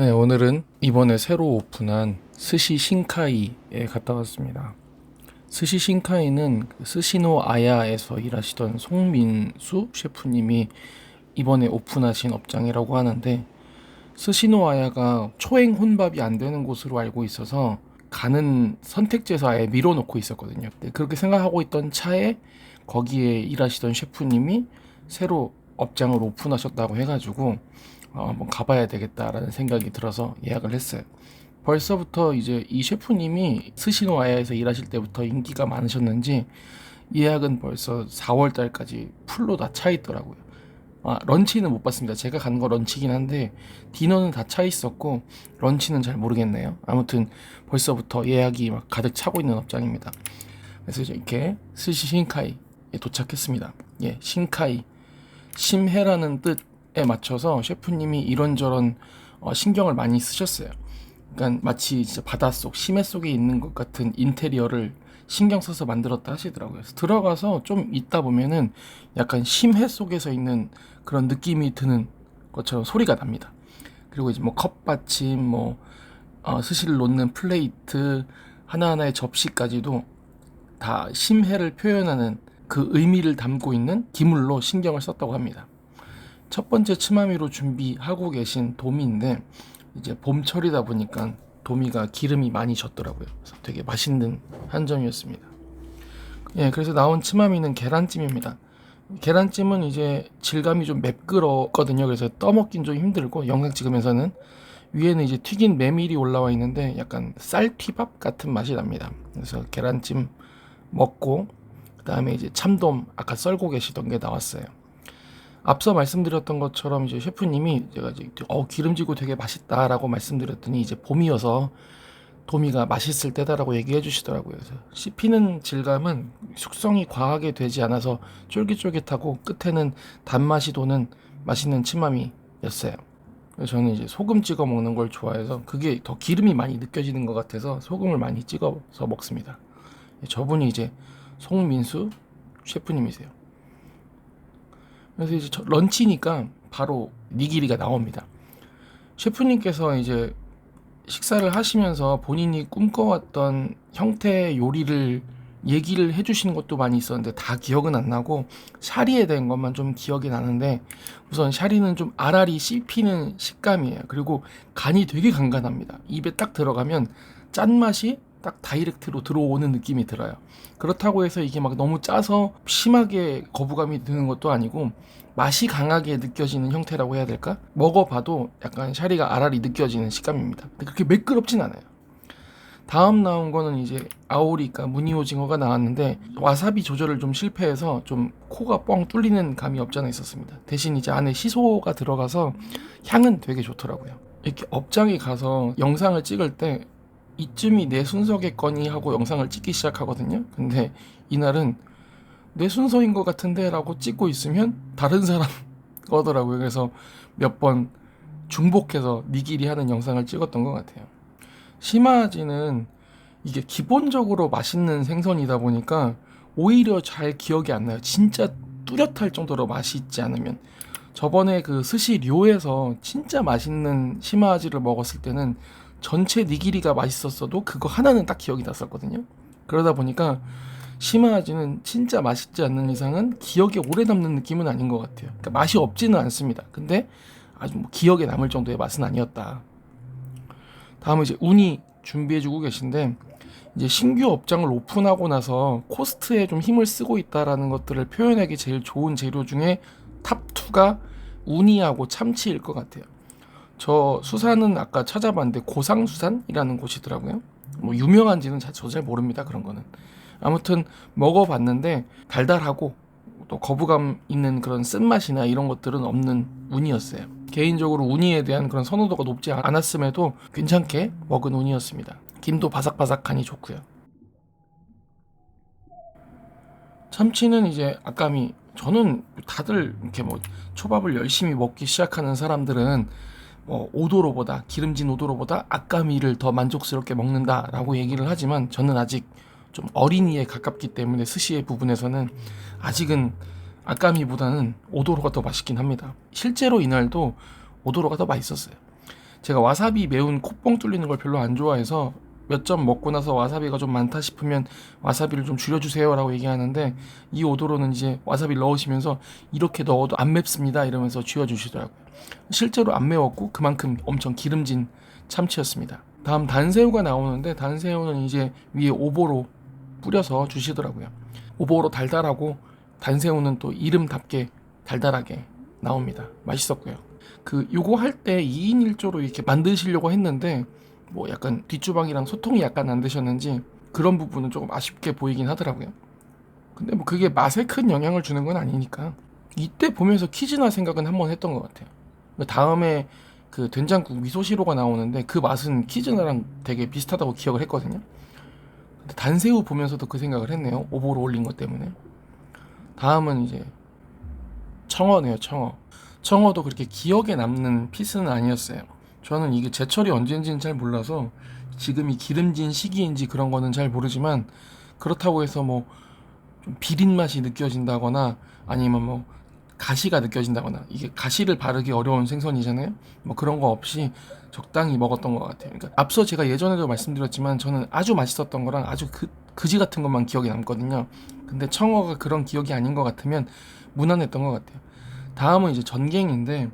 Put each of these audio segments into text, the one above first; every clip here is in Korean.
네, 오늘은 이번에 새로 오픈한 스시 신카이에 갔다 왔습니다. 스시 신카이는 그 스시노 아야에서 일하시던 송민수 셰프님이 이번에 오픈하신 업장이라고 하는데, 스시노 아야가 초행 혼밥이 안 되는 곳으로 알고 있어서 가는 선택지에서 아예 밀어놓고 있었거든요. 근데 그렇게 생각하고 있던 차에 거기에 일하시던 셰프님이 새로 업장을 오픈하셨다고 해가지고 한번 가봐야 되겠다라는 생각이 들어서 예약을 했어요. 벌써부터 이제 이 셰프님이 스시노아야에서 일하실 때부터 인기가 많으셨는지 예약은 벌써 4월 달까지 풀로 다 차 있더라고요. 런치는 못 봤습니다. 제가 간 거 런치긴 한데 디너는 다 차 있었고 런치는 잘 모르겠네요. 아무튼 벌써부터 예약이 막 가득 차고 있는 업장입니다. 그래서 이제 이렇게 스시 신카이에 도착했습니다. 예, 신카이 심해라는 뜻에 맞춰서 셰프님이 이런저런 신경을 많이 쓰셨어요. 그러니까 마치 진짜 바닷속 심해 속에 있는 것 같은 인테리어를 신경 써서 만들었다 하시더라고요. 그래서 들어가서 좀 있다 보면은 약간 심해 속에서 있는 그런 느낌이 드는 것처럼 소리가 납니다. 그리고 이제 뭐 컵받침, 스시를 놓는 플레이트, 하나하나의 접시까지도 다 심해를 표현하는 그 의미를 담고 있는 기물로 신경을 썼다고 합니다. 첫 번째 츠마미로 준비하고 계신 도미인데, 이제 봄철이다 보니까 도미가 기름이 많이 졌더라고요. 그래서 되게 맛있는 한 점이었습니다. 예, 그래서 나온 츠마미는 계란찜입니다. 계란찜은 이제 질감이 좀 매끄럽거든요. 그래서 떠먹긴 좀 힘들고, 영상 찍으면서는 위에는 이제 튀긴 메밀이 올라와 있는데 약간 쌀튀밥 같은 맛이 납니다. 그래서 계란찜 먹고 그 다음에 이제 참돔 아까 썰고 계시던 게 나왔어요. 앞서 말씀드렸던 것처럼 이제 셰프님이 제가 이제 기름지고 되게 맛있다라고 말씀드렸더니 이제 봄이어서 도미가 맛있을 때다라고 얘기해 주시더라고요. 그래서 씹히는 질감은 숙성이 과하게 되지 않아서 쫄깃쫄깃하고 끝에는 단맛이 도는 맛있는 치마미였어요. 그래서 저는 이제 소금 찍어 먹는 걸 좋아해서 그게 더 기름이 많이 느껴지는 것 같아서 소금을 많이 찍어서 먹습니다. 저분이 이제 송민수 셰프님이세요. 그래서 이제 런치니까 바로 니기리가 나옵니다. 셰프님께서 이제 식사를 하시면서 본인이 꿈꿔왔던 형태의 요리를 얘기를 해주시는 것도 많이 있었는데 다 기억은 안 나고 샤리에 대한 것만 좀 기억이 나는데, 우선 샤리는 좀 알알이 씹히는 식감이에요. 그리고 간이 되게 간간합니다. 입에 딱 들어가면 짠맛이 딱 다이렉트로 들어오는 느낌이 들어요. 그렇다고 해서 이게 막 너무 짜서 심하게 거부감이 드는 것도 아니고 맛이 강하게 느껴지는 형태라고 해야 될까? 먹어봐도 약간 샤리가 알알이 느껴지는 식감입니다. 근데 그렇게 매끄럽진 않아요. 다음 나온 거는 이제 아오리가 무늬 오징어가 나왔는데 와사비 조절을 좀 실패해서 좀 코가 뻥 뚫리는 감이 없지 않아 있었습니다. 대신 이제 안에 시소가 들어가서 향은 되게 좋더라고요. 이렇게 업장에 가서 영상을 찍을 때 이쯤이 내 순서겠거니 하고 영상을 찍기 시작하거든요. 근데 이날은 내 순서인 것 같은데 라고 찍고 있으면 다른 사람 거더라고요. 그래서 몇 번 중복해서 니기리 하는 영상을 찍었던 것 같아요. 시마지는 이게 기본적으로 맛있는 생선이다 보니까 오히려 잘 기억이 안 나요. 진짜 뚜렷할 정도로 맛있지 않으면. 저번에 그 스시료에서 진짜 맛있는 시마지를 먹었을 때는 전체 니기리가 맛있었어도 그거 하나는 딱 기억이 났었거든요. 그러다 보니까 시마지는 진짜 맛있지 않는 이상은 기억에 오래 남는 느낌은 아닌 것 같아요. 그러니까 맛이 없지는 않습니다. 근데 아주 뭐 기억에 남을 정도의 맛은 아니었다. 다음은 이제 우니 준비해주고 계신데, 이제 신규 업장을 오픈하고 나서 코스트에 좀 힘을 쓰고 있다라는 것들을 표현하기 제일 좋은 재료 중에 탑2가 우니하고 참치일 것 같아요. 저 수산은 아까 찾아봤는데 고상수산이라는 곳이더라고요. 뭐 유명한지는 저 잘 모릅니다. 그런 거는. 아무튼 먹어봤는데 달달하고 또 거부감 있는 그런 쓴맛이나 이런 것들은 없는 우니였어요. 개인적으로 우니에 대한 그런 선호도가 높지 않았음에도 괜찮게 먹은 우니였습니다. 김도 바삭바삭하니 좋고요. 참치는 이제 아까미, 저는 다들 이렇게 뭐 초밥을 열심히 먹기 시작하는 사람들은 오도로보다 기름진 오도로보다 아까미를 더 만족스럽게 먹는다라고 얘기를 하지만, 저는 아직 좀 어린이에 가깝기 때문에 스시의 부분에서는 아직은 아까미보다는 오도로가 더 맛있긴 합니다. 실제로 이날도 오도로가 더 맛있었어요. 제가 와사비 매운 콧봉 뚫리는 걸 별로 안 좋아해서 몇 점 먹고 나서 와사비가 좀 많다 싶으면 와사비를 좀 줄여주세요 라고 얘기하는데, 이 오도로는 이제 와사비를 넣으시면서 이렇게 넣어도 안 맵습니다 이러면서 쥐어주시더라고요. 실제로 안 매웠고 그만큼 엄청 기름진 참치였습니다. 다음 단새우가 나오는데, 단새우는 이제 위에 오보로 뿌려서 주시더라고요. 오보로 달달하고 단새우는 또 이름답게 달달하게 나옵니다. 맛있었고요. 요거 할 때 2인 1조로 이렇게 만드시려고 했는데 뭐 약간 뒷주방이랑 소통이 약간 안 되셨는지 그런 부분은 조금 아쉽게 보이긴 하더라고요. 근데 뭐 그게 맛에 큰 영향을 주는 건 아니니까 이때 보면서 퀴즈나 생각은 한번 했던 것 같아요. 다음에 그 된장국 미소시로가 나오는데 그 맛은 퀴즈나랑 되게 비슷하다고 기억을 했거든요. 근데 단새우 보면서도 그 생각을 했네요. 오보로 올린 것 때문에. 다음은 이제 청어네요. 청어도 그렇게 기억에 남는 피스는 아니었어요. 저는 이게 제철이 언제인지는 잘 몰라서 지금이 기름진 시기인지 그런 거는 잘 모르지만, 그렇다고 해서 뭐 좀 비린 맛이 느껴진다거나 아니면 뭐 가시가 느껴진다거나, 이게 가시를 바르기 어려운 생선이잖아요. 뭐 그런 거 없이 적당히 먹었던 것 같아요. 그러니까 앞서 제가 예전에도 말씀드렸지만 저는 아주 맛있었던 거랑 아주 그지 같은 것만 기억에 남거든요. 근데 청어가 그런 기억이 아닌 것 같으면 무난했던 것 같아요. 다음은 이제 전갱인데,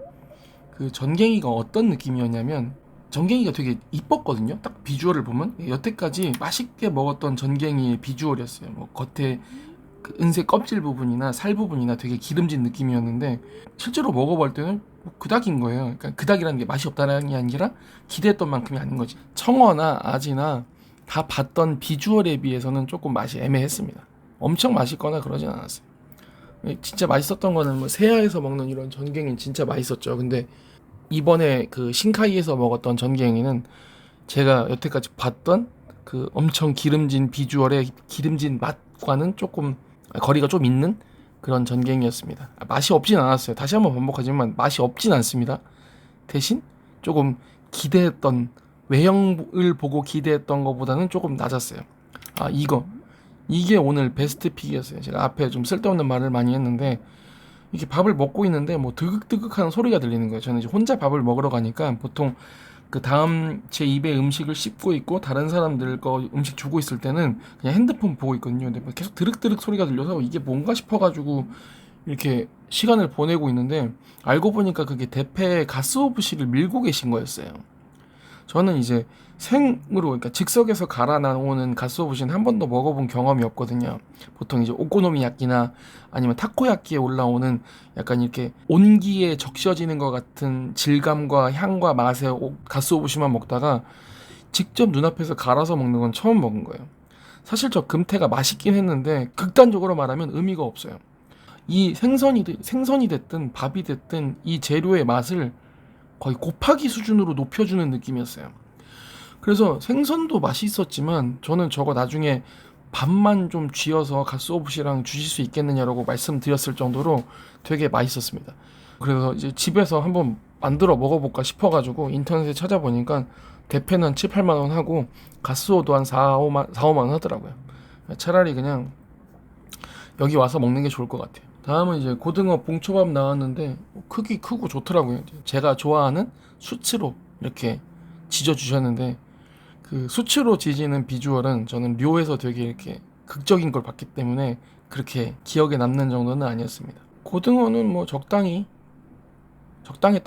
그 전갱이가 어떤 느낌이었냐면 전갱이가 되게 이뻤거든요. 딱 비주얼을 보면 여태까지 맛있게 먹었던 전갱이의 비주얼이었어요. 뭐 겉에 그 은색 껍질 부분이나 살 부분이나 되게 기름진 느낌이었는데, 실제로 먹어볼 때는 뭐 그닥인 거예요. 그러니까 그닥이라는 게 맛이 없다는 게 아니라 기대했던 만큼이 아닌 거지. 청어나 아지나 다 봤던 비주얼에 비해서는 조금 맛이 애매했습니다. 엄청 맛있거나 그러진 않았어요. 진짜 맛있었던 거는 뭐 세아에서 먹는 이런 전갱이는 진짜 맛있었죠. 근데 이번에 그 신카이에서 먹었던 전갱이는 제가 여태까지 봤던 그 엄청 기름진 비주얼의 기름진 맛과는 조금 거리가 좀 있는 그런 전갱이였습니다. 맛이 없진 않았어요. 다시 한번 반복하지만 맛이 없진 않습니다. 대신 조금 기대했던, 외형을 보고 기대했던 것보다는 조금 낮았어요. 이게 오늘 베스트 픽이었어요. 제가 앞에 좀 쓸데없는 말을 많이 했는데, 이렇게 밥을 먹고 있는데 뭐 드극드극하는 소리가 들리는 거예요. 저는 이제 혼자 밥을 먹으러 가니까 보통 그 다음 제 입에 음식을 씹고 있고 다른 사람들 거 음식 주고 있을 때는 그냥 핸드폰 보고 있거든요. 근데 계속 드륵드륵 소리가 들려서 이게 뭔가 싶어가지고 이렇게 시간을 보내고 있는데, 알고 보니까 그게 대패 가스오브실을 밀고 계신 거였어요. 저는 이제 생으로, 그러니까 즉석에서 갈아 나오는 가스오브시는 한 번도 먹어본 경험이 없거든요. 보통 이제 오코노미야끼나 아니면 타코야끼에 올라오는 약간 이렇게 온기에 적셔지는 것 같은 질감과 향과 맛의 가스오브시만 먹다가 직접 눈앞에서 갈아서 먹는 건 처음 먹은 거예요. 사실 저 금태가 맛있긴 했는데 극단적으로 말하면 의미가 없어요. 이 생선이 됐든 밥이 됐든 이 재료의 맛을 거의 곱하기 수준으로 높여주는 느낌이었어요. 그래서 생선도 맛있었지만 저는 저거 나중에 밥만 좀 쥐어서 가스오브시랑 주실 수 있겠느냐라고 말씀드렸을 정도로 되게 맛있었습니다. 그래서 이제 집에서 한번 만들어 먹어볼까 싶어가지고 인터넷에 찾아보니까 대패는 7, 8만 원 하고 가스오도 한 4, 5만 원 하더라고요. 차라리 그냥 여기 와서 먹는 게 좋을 것 같아요. 다음은 이제 고등어 봉초밥 나왔는데 크기 크고 좋더라고요. 제가 좋아하는 수츠로 이렇게 지져주셨는데, 그 수츠로 지지는 비주얼은 저는 묘에서 되게 이렇게 극적인 걸 봤기 때문에 그렇게 기억에 남는 정도는 아니었습니다. 고등어는 뭐 적당했던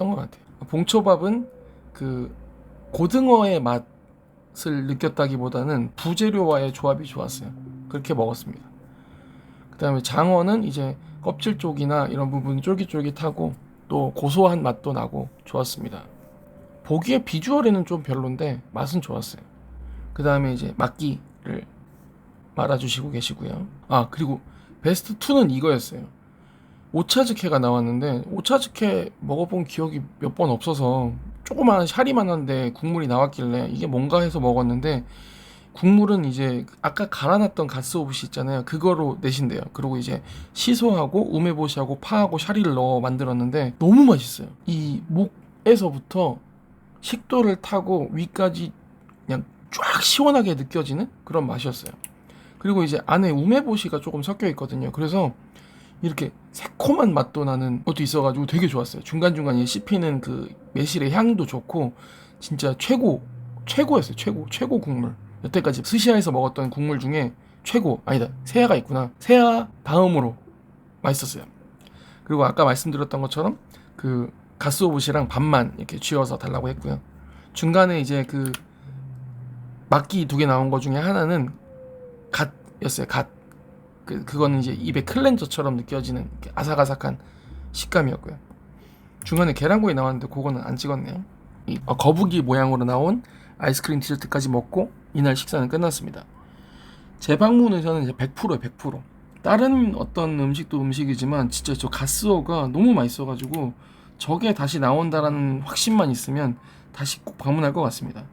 것 같아요. 봉초밥은 그 고등어의 맛을 느꼈다기보다는 부재료와의 조합이 좋았어요. 그렇게 먹었습니다. 그 다음에 장어는 이제 껍질 쪽이나 이런 부분이 쫄깃쫄깃하고 또 고소한 맛도 나고 좋았습니다. 보기에 비주얼에는 좀 별론데 맛은 좋았어요. 그 다음에 이제 막기를 말아주시고 계시고요. 그리고 베스트 2는 이거였어요. 오차즈케가 나왔는데 오차즈케 먹어본 기억이 몇 번 없어서 조그마한 샤리만한데 국물이 나왔길래 이게 뭔가 해서 먹었는데, 국물은 이제 아까 갈아놨던 가스오브시 있잖아요. 그거로 내신대요. 그리고 이제 시소하고 우메보시하고 파하고 샤리를 넣어 만들었는데 너무 맛있어요. 이 목에서부터 식도를 타고 위까지 그냥 쫙 시원하게 느껴지는 그런 맛이었어요. 그리고 이제 안에 우메보시가 조금 섞여 있거든요. 그래서 이렇게 새콤한 맛도 나는 것도 있어가지고 되게 좋았어요. 중간중간 씹히는 그 매실의 향도 좋고 진짜 최고였어요. 최고 국물. 여태까지 스시야에서 먹었던 국물 중에 최고. 아니다, 세야가 있구나. 세야 다음으로 맛있었어요. 그리고 아까 말씀드렸던 것처럼 그 가스오부시랑 밥만 이렇게 쥐어서 달라고 했고요. 중간에 이제 그 막기 2개 나온 거 중에 하나는 갓이었어요. 갓. 그거는 이제 입에 클렌저처럼 느껴지는 아삭아삭한 식감이었고요. 중간에 계란구이 나왔는데 그거는 안 찍었네요. 거북이 모양으로 나온 아이스크림 디저트까지 먹고 이날 식사는 끝났습니다. 재방문에서는 이제 100%예요. 100%. 다른 어떤 음식도 음식이지만 진짜 저 가스오가 너무 맛있어가지고 저게 다시 나온다라는 확신만 있으면 다시 꼭 방문할 것 같습니다.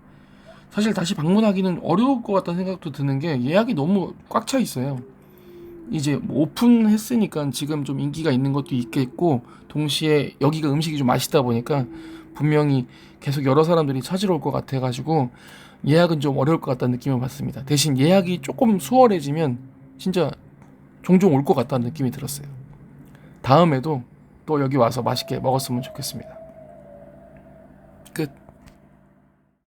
사실 다시 방문하기는 어려울 것 같다는 생각도 드는 게 예약이 너무 꽉 차 있어요. 이제 뭐 오픈했으니까 지금 좀 인기가 있는 것도 있겠고, 동시에 여기가 음식이 좀 맛있다 보니까 분명히 계속 여러 사람들이 찾으러 올 것 같아가지고 예약은 좀 어려울 것 같다는 느낌을 받습니다. 대신 예약이 조금 수월해지면 진짜 종종 올 것 같다는 느낌이 들었어요. 다음에도 또 여기 와서 맛있게 먹었으면 좋겠습니다.